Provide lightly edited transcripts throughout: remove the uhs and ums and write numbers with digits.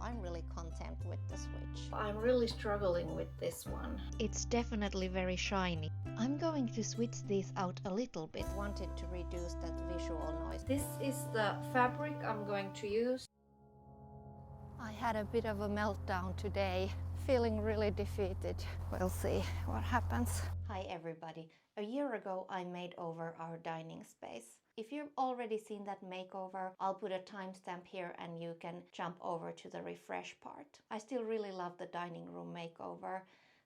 I'm really content with the switch. I'm really struggling with this one. It's definitely very shiny. I'm going to switch these out a little bit. Wanted to reduce that visual noise. This is the fabric I'm going to use. I had a bit of a meltdown today, feeling really defeated. We'll see what happens. Hi everybody. A year ago I made over our dining space. If you've already seen that makeover, I'll put a timestamp here and you can jump over to the refresh part. I still really love the dining room makeover,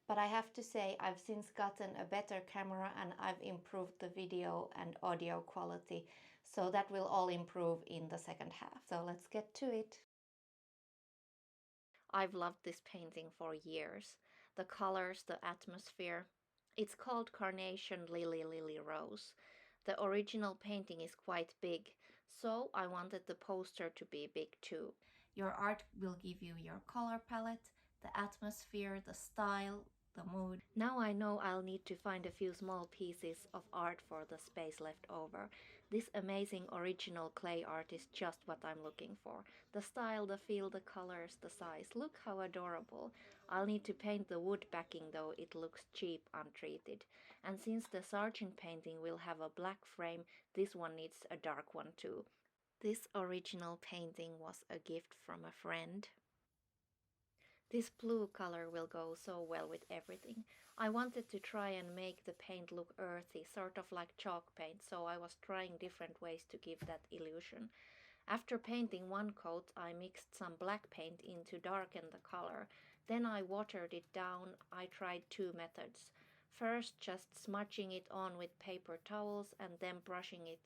but I have to say I've since gotten a better camera and I've improved the video and audio quality, so that will all improve in the second half. So let's get to it. I've loved this painting for years. The colors, the atmosphere. It's called Carnation Lily Lily Rose. The original painting is quite big, so I wanted the poster to be big too. Your art will give you your color palette, the atmosphere, the style, the mood. Now I know I'll need to find a few small pieces of art for the space left over. This amazing original clay art is just what I'm looking for. The style, the feel, the colors, the size. Look how adorable. I'll need to paint the wood backing though, it looks cheap, untreated. And since the Sargent painting will have a black frame, this one needs a dark one too. This original painting was a gift from a friend. This blue color will go so well with everything. I wanted to try and make the paint look earthy, sort of like chalk paint, so I was trying different ways to give that illusion. After painting one coat, I mixed some black paint in to darken the color. Then I watered it down. I tried two methods. First, just smudging it on with paper towels and then brushing it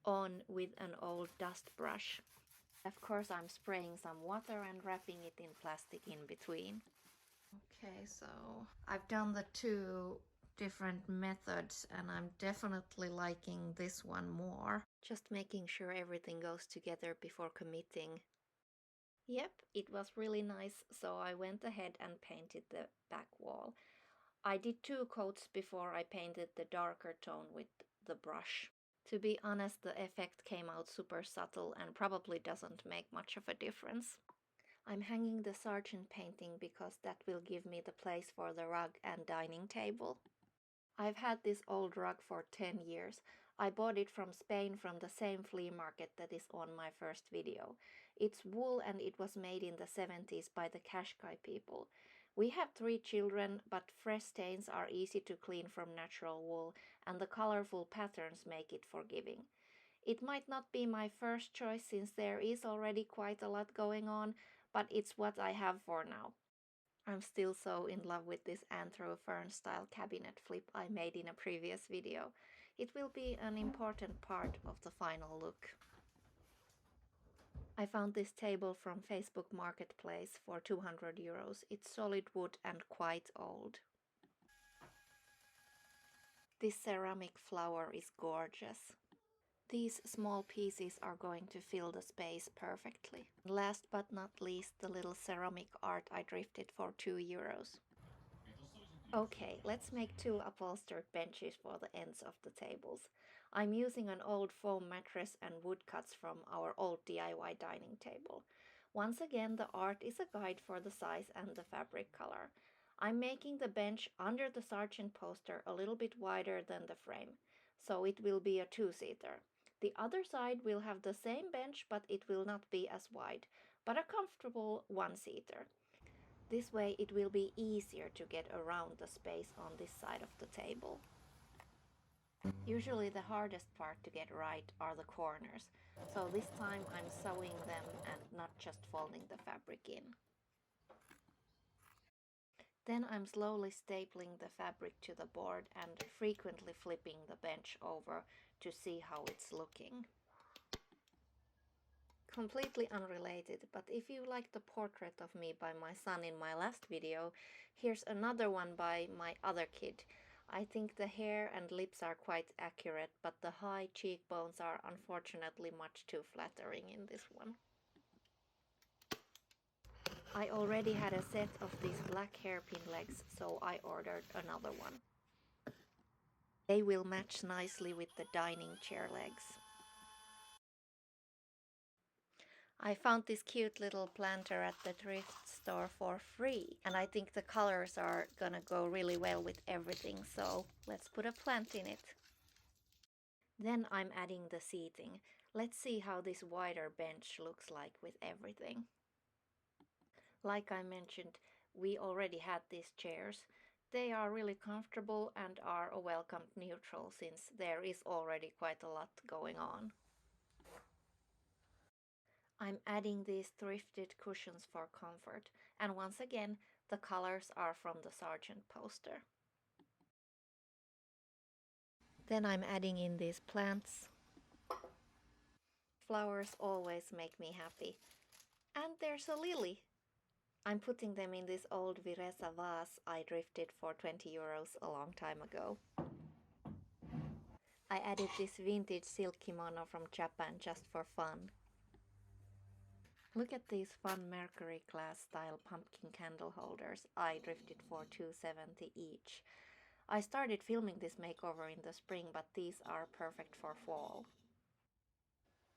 on with an old dust brush. Of course, I'm spraying some water and wrapping it in plastic in between. Okay, so I've done the two different methods and I'm definitely liking this one more. Just making sure everything goes together before committing. Yep, it was really nice, so I went ahead and painted the back wall. I did two coats before I painted the darker tone with the brush. To be honest, the effect came out super subtle and probably doesn't make much of a difference. I'm hanging the Sargent painting because that will give me the place for the rug and dining table. I've had this old rug for 10 years. I bought it from Spain from the same flea market that is on my first video. It's wool and it was made in the 70s by the Qashqai people. We have 3 children, but fresh stains are easy to clean from natural wool and the colorful patterns make it forgiving. It might not be my first choice since there is already quite a lot going on, but it's what I have for now. I'm still so in love with this anthro fern style cabinet flip I made in a previous video. It will be an important part of the final look. I found this table from Facebook Marketplace for 200 euros. It's solid wood and quite old. This ceramic flower is gorgeous. These small pieces are going to fill the space perfectly. Last but not least, the little ceramic art I thrifted for 2 euros. Okay, let's make 2 upholstered benches for the ends of the tables. I'm using an old foam mattress and woodcuts from our old DIY dining table. Once again, the art is a guide for the size and the fabric color. I'm making the bench under the Sargent poster a little bit wider than the frame, so it will be a 2-seater. The other side will have the same bench, but it will not be as wide, but a comfortable 1-seater. This way it will be easier to get around the space on this side of the table. Usually the hardest part to get right are the corners, so this time I'm sewing them and not just folding the fabric in. Then I'm slowly stapling the fabric to the board and frequently flipping the bench over to see how it's looking. Completely unrelated, but if you liked the portrait of me by my son in my last video, here's another one by my other kid. I think the hair and lips are quite accurate, but the high cheekbones are unfortunately much too flattering in this one. I already had a set of these black hairpin legs, so I ordered another one. They will match nicely with the dining chair legs. I found this cute little planter at the thrift store for free, and I think the colors are gonna go really well with everything, so let's put a plant in it. Then I'm adding the seating. Let's see how this wider bench looks like with everything. Like I mentioned, we already had these chairs. They are really comfortable and are a welcome neutral since there is already quite a lot going on. I'm adding these thrifted cushions for comfort, and once again, the colors are from the Sargent poster. Then I'm adding in these plants. Flowers always make me happy. And there's a lily. I'm putting them in this old Viresa vase I thrifted for 20 euros a long time ago. I added this vintage silk kimono from Japan just for fun. Look at these fun Mercury glass style pumpkin candle holders I thrifted for 270 each. I started filming this makeover in the spring, but these are perfect for fall.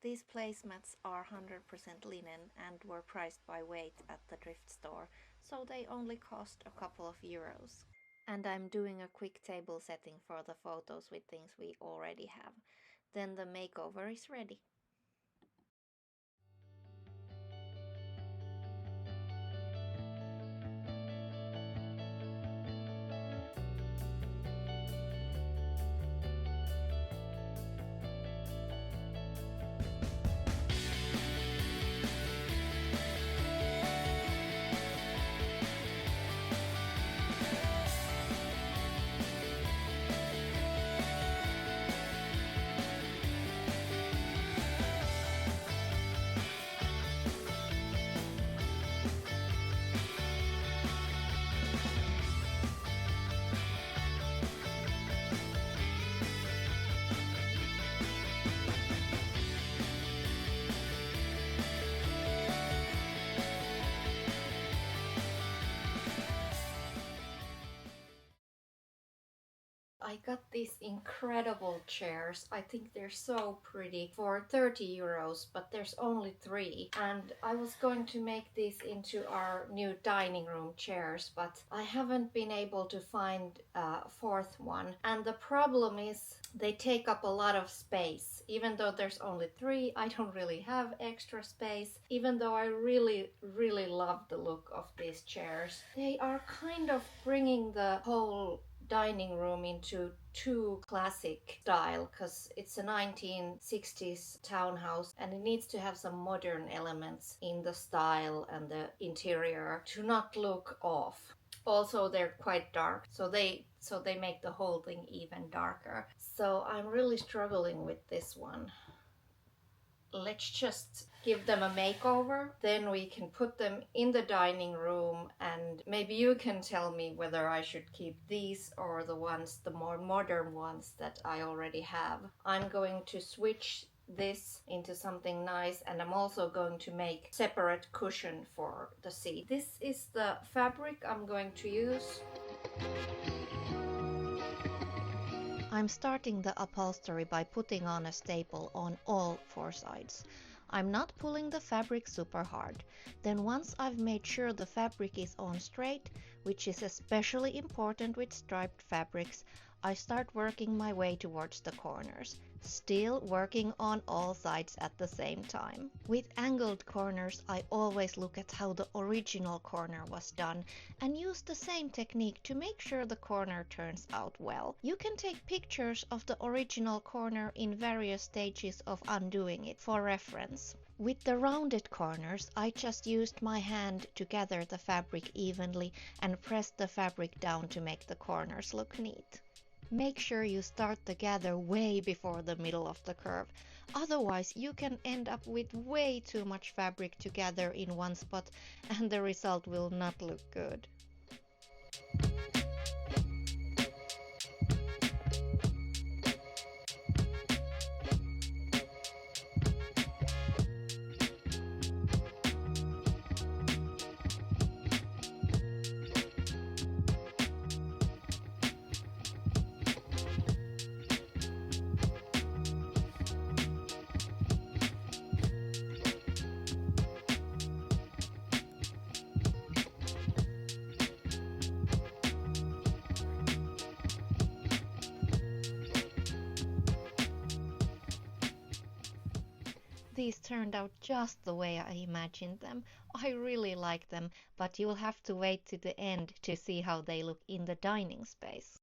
These placemats are 100% linen and were priced by weight at the thrift store, so they only cost a couple of euros. And I'm doing a quick table setting for the photos with things we already have. Then the makeover is ready. I got these incredible chairs. I think they're so pretty for 30 euros, but there's only 3. And I was going to make these into our new dining room chairs, but I haven't been able to find a 4th one. And the problem is they take up a lot of space. Even though there's only 3, I don't really have extra space, even though I really, really love the look of these chairs. They are kind of bringing the whole dining room into too classic style because it's a 1960s townhouse and it needs to have some modern elements in the style and the interior to not look off. Also, they're quite dark, so they make the whole thing even darker. So I'm really struggling with this one. Let's just give them a makeover, then we can put them in the dining room, and maybe you can tell me whether I should keep these or the more modern ones that I already have. I'm going to switch this into something nice, and I'm also going to make separate cushion for the seat. This is the fabric I'm going to use. I'm starting the upholstery by putting on a staple on all 4 sides. I'm not pulling the fabric super hard. Then once I've made sure the fabric is on straight, which is especially important with striped fabrics, I start working my way towards the corners, still working on all sides at the same time. With angled corners, I always look at how the original corner was done and use the same technique to make sure the corner turns out well. You can take pictures of the original corner in various stages of undoing it for reference. With the rounded corners, I just used my hand to gather the fabric evenly and pressed the fabric down to make the corners look neat. Make sure you start the gather way before the middle of the curve. Otherwise, you can end up with way too much fabric to gather in one spot and the result will not look good. These turned out just the way I imagined them. I really like them, but you'll have to wait to the end to see how they look in the dining space.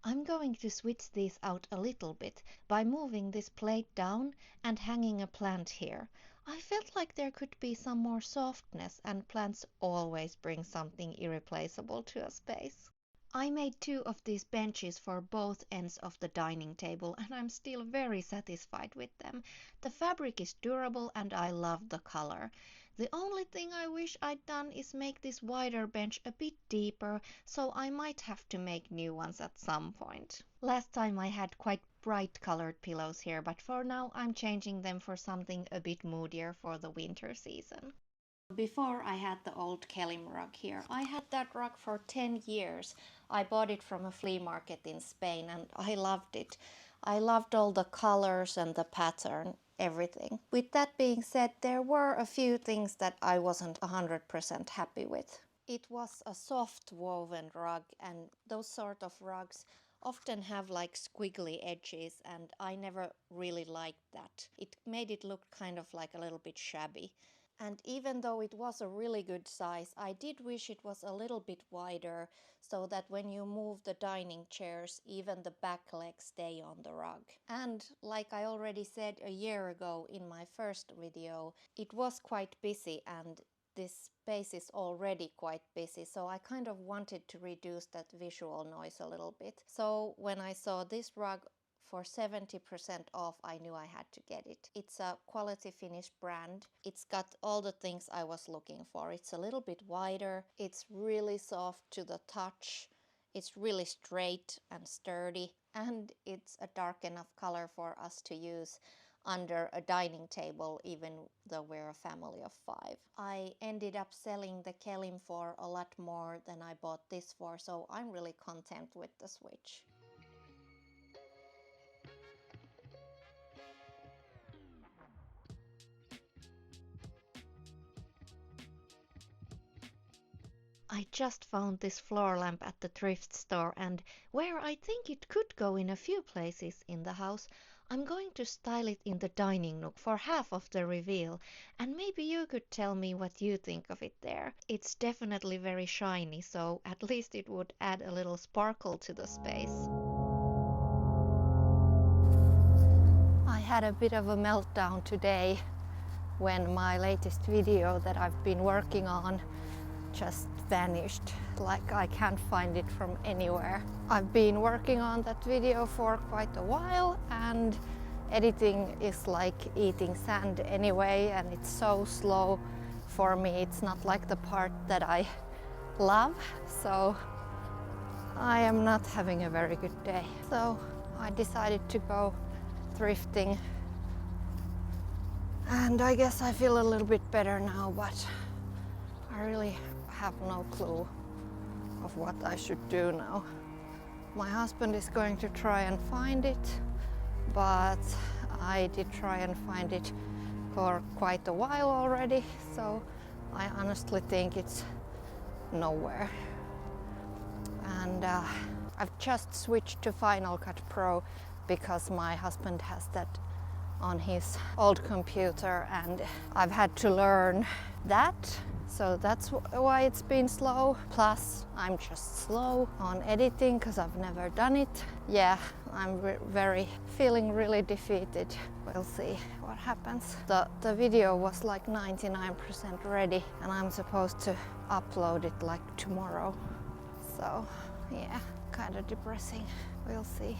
I'm going to switch these out a little bit by moving this plate down and hanging a plant here. I felt like there could be some more softness, and plants always bring something irreplaceable to a space. I made 2 of these benches for both ends of the dining table, and I'm still very satisfied with them. The fabric is durable and I love the color. The only thing I wish I'd done is make this wider bench a bit deeper, so I might have to make new ones at some point. Last time I had quite bright colored pillows here, but for now I'm changing them for something a bit moodier for the winter season. Before I had the old Kelim rug here. I had that rug for 10 years. I bought it from a flea market in Spain and I loved it. I loved all the colors and the pattern, everything. With that being said, there were a few things that I wasn't 100% happy with. It was a soft woven rug, and those sort of rugs often have like squiggly edges, and I never really liked that. It made it look kind of like a little bit shabby. And even though it was a really good size, I did wish it was a little bit wider so that when you move the dining chairs, even the back legs stay on the rug. And like I already said a year ago in my first video, it was quite busy and this space is already quite busy, so I kind of wanted to reduce that visual noise a little bit. So when I saw this rug for 70% off, I knew I had to get it. It's a quality finish brand. It's got all the things I was looking for. It's a little bit wider. It's really soft to the touch. It's really straight and sturdy. And it's a dark enough color for us to use under a dining table, even though we're a family of 5. I ended up selling the Kelim for a lot more than I bought this for, so I'm really content with the switch. I just found this floor lamp at the thrift store, and where I think it could go in a few places in the house, I'm going to style it in the dining nook for half of the reveal, and maybe you could tell me what you think of it there. It's definitely very shiny, so at least it would add a little sparkle to the space. I had a bit of a meltdown today when my latest video that I've been working on just vanished. Like I can't find it from anywhere. I've been working on that video for quite a while, and editing is like eating sand anyway, and it's so slow for me. It's not like the part that I love, so I am not having a very good day. So I decided to go thrifting, and I guess I feel a little bit better now, but I really have no clue of what I should do now. My husband is going to try and find it, but I did try and find it for quite a while already, so I honestly think it's nowhere. And I've just switched to Final Cut Pro because my husband has that on his old computer and I've had to learn that. So that's why it's been slow. Plus, I'm just slow on editing because I've never done it. Yeah, I'm feeling really defeated. We'll see what happens. The video was like 99% ready and I'm supposed to upload it like tomorrow. So yeah, kind of depressing. We'll see.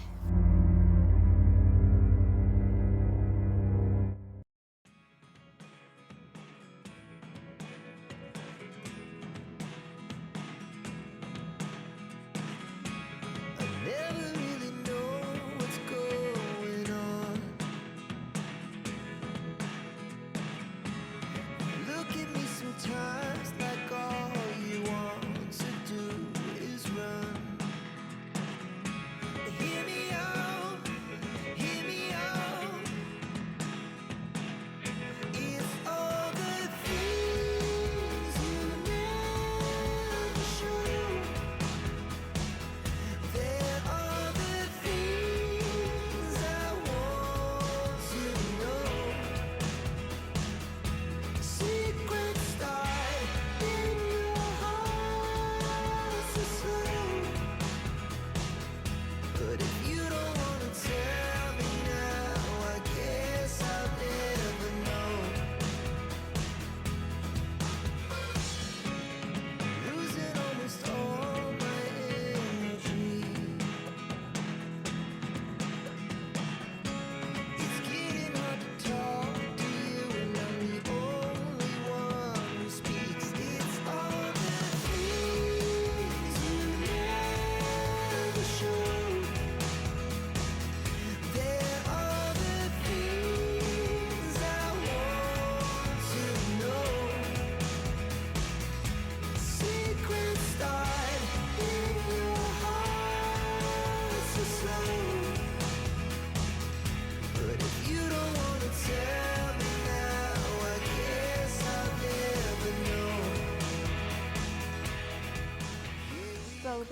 Hear me out.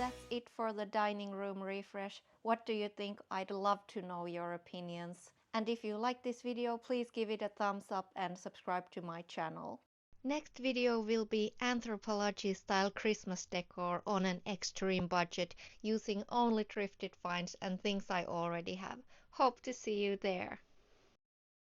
that's it for the dining room refresh. What do you think? I'd love to know your opinions. And if you like this video, please give it a thumbs up and subscribe to my channel. Next video will be anthropology style Christmas decor on an extreme budget using only thrifted finds and things I already have. Hope to see you there.